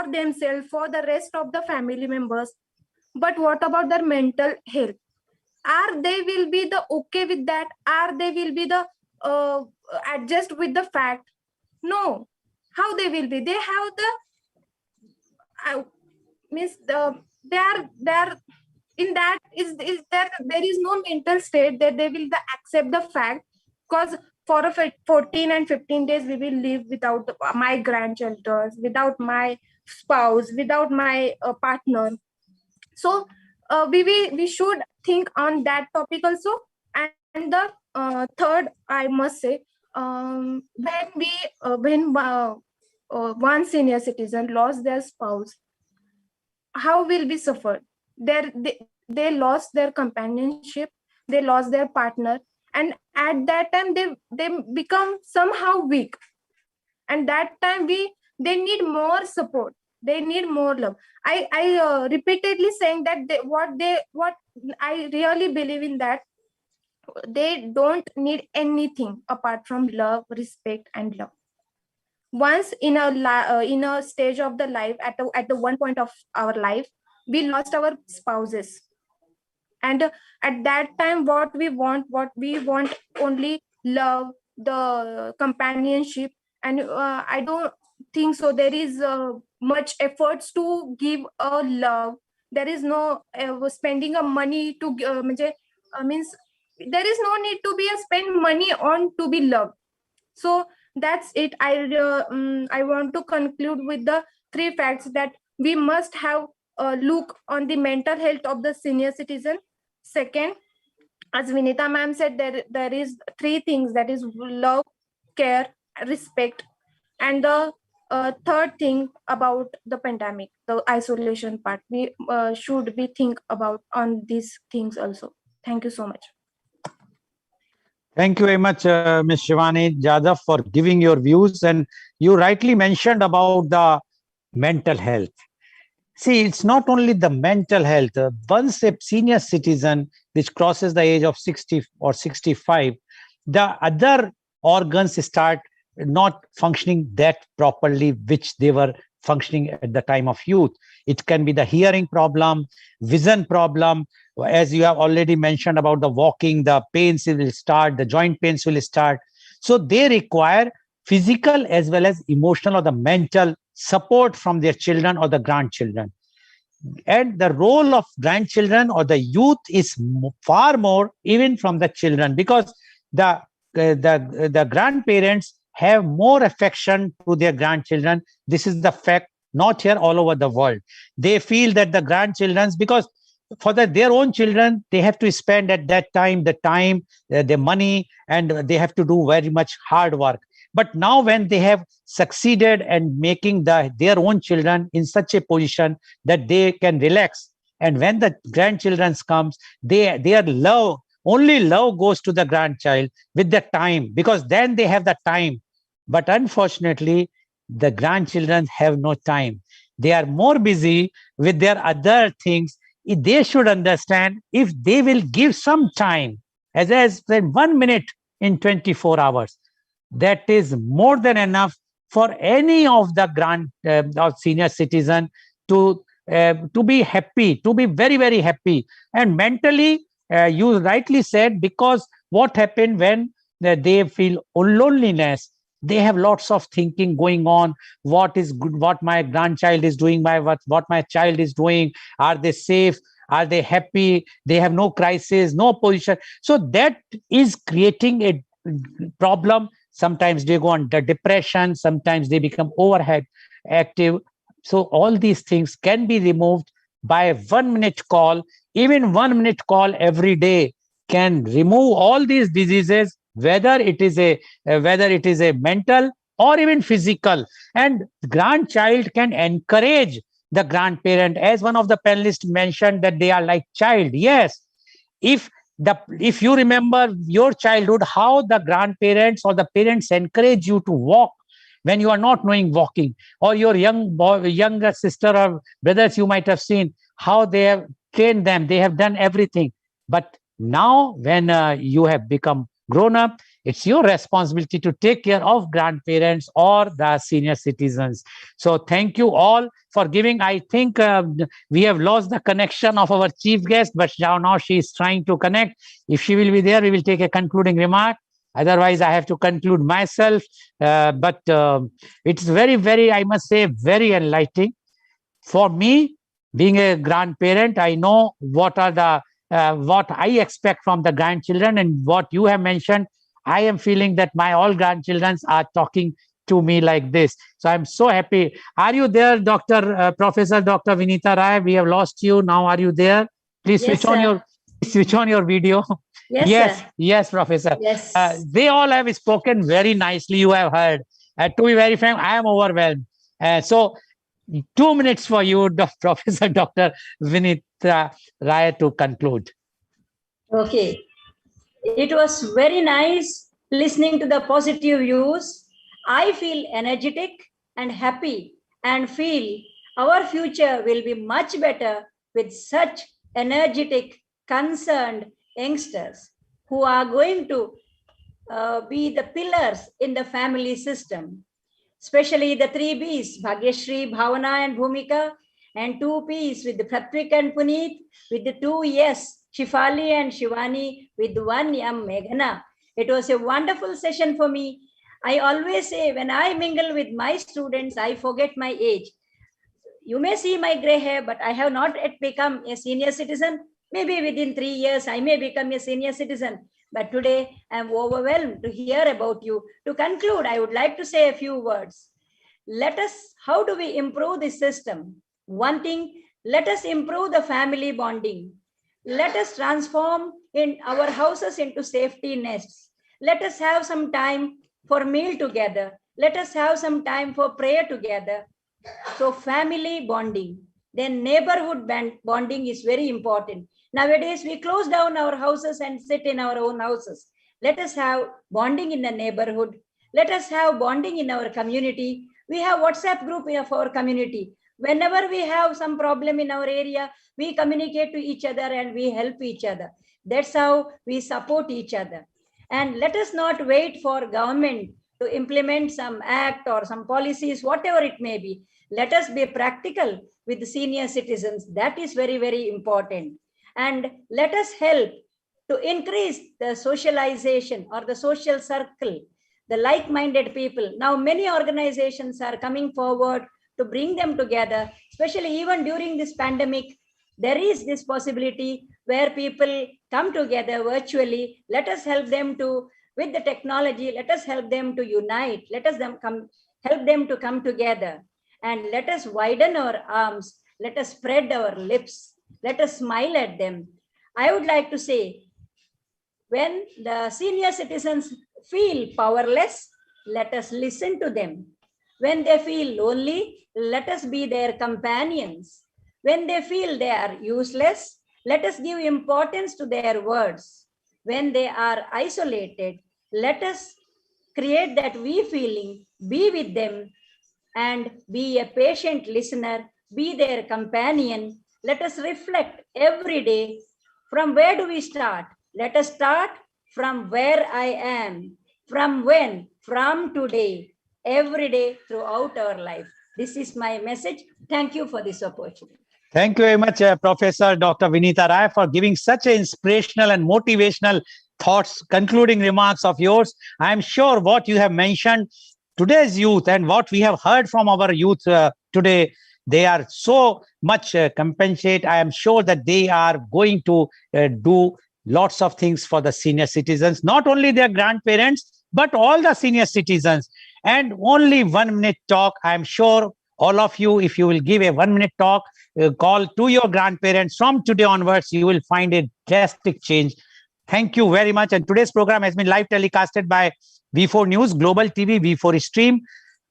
Speaker 5: themselves, for the rest of the family members. But what about their mental health? Are they will be the okay with that? Are they will be the adjust with the fact? No. How they will be? They have the means they are in that is there is no mental state that they will accept the fact, because for a 14 and 15 days we will live without my grandchildren, without my spouse, without my partner. So we should think on that topic also. And the third, I must say, when one senior citizen lost their spouse, how will be suffered? They lost their companionship, they lost their partner, and at that time they become somehow weak. And that time they need more support, they need more love. I repeatedly saying that what I really believe in that they don't need anything apart from love, respect, and love. Once in a stage of the life, at the one point of our life, we lost our spouses, and at that time, what we want only love, the companionship, and I don't think so there is much efforts to give a love. There is no spending a money to means there is no need to be a spend money on to be loved. So that's it. I want to conclude with the three facts that we must have a look on the mental health of the senior citizen. Second, as Vinita ma'am said, there is three things, that is love, care, respect, and the third thing about the pandemic, the isolation part. We should be think about on these things also. Thank you so much.
Speaker 1: Thank you very much, Ms. Shivani Jada, for giving your views. And you rightly mentioned about the mental health. See, it's not only the mental health. Once a senior citizen which crosses the age of 60 or 65, the other organs start not functioning that properly, which they were functioning at the time of youth. It can be the hearing problem, vision problem. As you have already mentioned about the walking, the pains will start, the joint pains will start. So they require physical as well as emotional or the mental support from their children or the grandchildren. And the role of grandchildren or the youth is far more even from the children, because the grandparents have more affection to their grandchildren. This is the fact, not here, all over the world. They feel that the grandchildren, because for their own children, they have to spend at that time the money, and they have to do very much hard work. But now when they have succeeded and making their own children in such a position that they can relax, and when the grandchildren comes, their love, only love goes to the grandchild with the time, because then they have the time. But unfortunately, the grandchildren have no time. They are more busy with their other things. They should understand, if they will give some time, as I said, 1 minute in 24 hours, that is more than enough for any of the or senior citizen to be happy, to be very, very happy. And mentally, you rightly said, because what happened when they feel loneliness, they have lots of thinking going on. What is good, what my grandchild is doing, what my child is doing, are they safe, are they happy, they have no crisis, no position. So that is creating a problem. Sometimes they go on the depression, sometimes they become overhead active. So all these things can be removed by a 1 minute call. Even 1 minute call every day can remove all these diseases, whether it is a mental or even physical. And grandchild can encourage the grandparent, as one of the panelists mentioned, that they are like child. Yes, if you remember your childhood, how the grandparents or the parents encourage you to walk when you are not knowing walking, or your younger sister or brothers, you might have seen how they have trained them, they have done everything. But now when you have become grown up, it's your responsibility to take care of grandparents or the senior citizens. So thank you all for giving. I think we have lost the connection of our chief guest, but now she is trying to connect. If she will be there, we will take a concluding remark. Otherwise, I have to conclude myself. But it's very, very, I must say, very enlightening. For me, being a grandparent, I know what I expect from the grandchildren, and what you have mentioned. I am feeling that my all grandchildren are talking to me like this. So I'm so happy. Are you there, Professor Dr. Vinita Rai? We have lost you. Now, are you there? Please switch on your video.
Speaker 6: Yes,
Speaker 1: yes, Professor.
Speaker 6: Yes.
Speaker 1: They all have spoken very nicely. You have heard. To be very frank, I am overwhelmed. So 2 minutes for you, Professor Dr. Vinita Rai, to conclude.
Speaker 6: Okay. It was very nice listening to the positive views. I feel energetic and happy, and feel our future will be much better with such energetic, concerned youngsters. who are going to be the pillars in the family system, especially the 3 Bs, Bhagyashri, Bhavana and Bhumika, and 2 Ps with the Pratik and Puneet, with the 2 Yes, Shifali and Shivani, with 1 M, Meghana. It was a wonderful session for me. I always say when I mingle with my students, I forget my age. You may see my gray hair, but I have not yet become a senior citizen. Maybe within 3 years, I may become a senior citizen. But today, I am overwhelmed to hear about you. To conclude, I would like to say a few words. How do we improve this system? One thing, let us improve the family bonding. Let us transform in our houses into safety nests. Let us have some time for meal together. Let us have some time for prayer together. So family bonding, then neighborhood bonding is very important. Nowadays, we close down our houses and sit in our own houses. Let us have bonding in the neighborhood. Let us have bonding in our community. We have WhatsApp group of our community. Whenever we have some problem in our area, we communicate to each other and we help each other. That's how we support each other. And let us not wait for government to implement some act or some policies, whatever it may be. Let us be practical with the senior citizens. That is very, very important. And let us help to increase the socialization or the social circle, the like-minded people. Now, many organizations are coming forward to bring them together, especially even during this pandemic. There is this possibility where people come together virtually. Let us help them to, with the technology, let us help them to unite. Let us help them to come together. And let us widen our arms. Let us spread our lips. Let us smile at them. I would like to say, when the senior citizens feel powerless, let us listen to them. When they feel lonely, let us be their companions. When they feel they are useless, let us give importance to their words. When they are isolated, let us create that we feeling, be with them, and be a patient listener, be their companion. Let us reflect every day. From where do we start? Let us start from where I am. From when? From today. Every day throughout our life. This is my message. Thank you for this opportunity.
Speaker 1: Thank you very much, Professor Dr. Vinita Rai, for giving such an inspirational and motivational thoughts, concluding remarks of yours. I am sure what you have mentioned, today's youth and what we have heard from our youth today, they are so much compensate. I am sure that they are going to do lots of things for the senior citizens, not only their grandparents, but all the senior citizens. And only 1 minute talk. I am sure all of you, if you will give a 1 minute talk, call to your grandparents from today onwards, you will find a drastic change. Thank you very much. And today's program has been live telecasted by V4 News, Global TV, V4 Stream,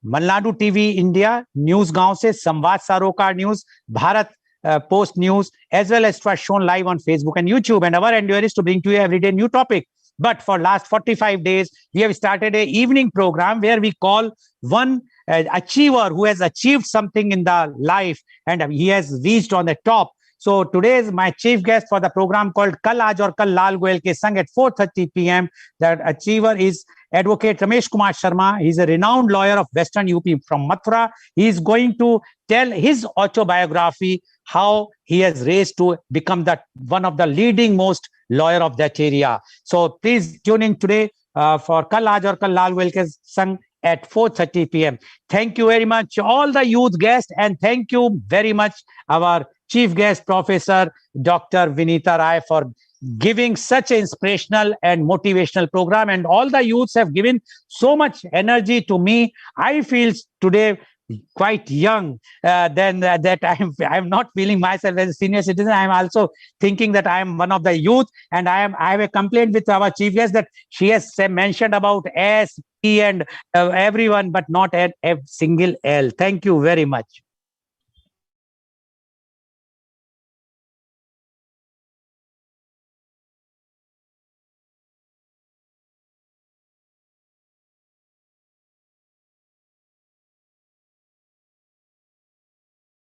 Speaker 1: Malnadu TV India, News Gaon se, Samvad Sarokar News, Bharat Post News, as well as was shown live on Facebook and YouTube. And our endeavor is to bring to you everyday new topic. But for last 45 days, we have started an evening program where we call one achiever who has achieved something in the life and he has reached on the top. So today is my chief guest for the program called Kal Aaj Aur Kal Lal Goel Ke Sang at 4:30 p.m. That achiever is Advocate Ramesh Kumar Sharma. He's a renowned lawyer of Western UP from Mathura. He is going to tell his autobiography, how he has raised to become one of the leading most lawyer of that area. So please tune in today for Kal Aaj Aur Kal Lal Goel Ke Sang at 4:30 p.m. Thank you very much, all the youth guests, and thank you very much, our chief guest, Professor Dr. Vinita Rai, for giving such an inspirational and motivational program. And all the youths have given so much energy to me. I feel today quite young that I'm not feeling myself as a senior citizen. I'm also thinking that I am one of the youth, and I have a complaint with our chief guest that she has mentioned about S, P, and everyone, but not a single L. Thank you very much.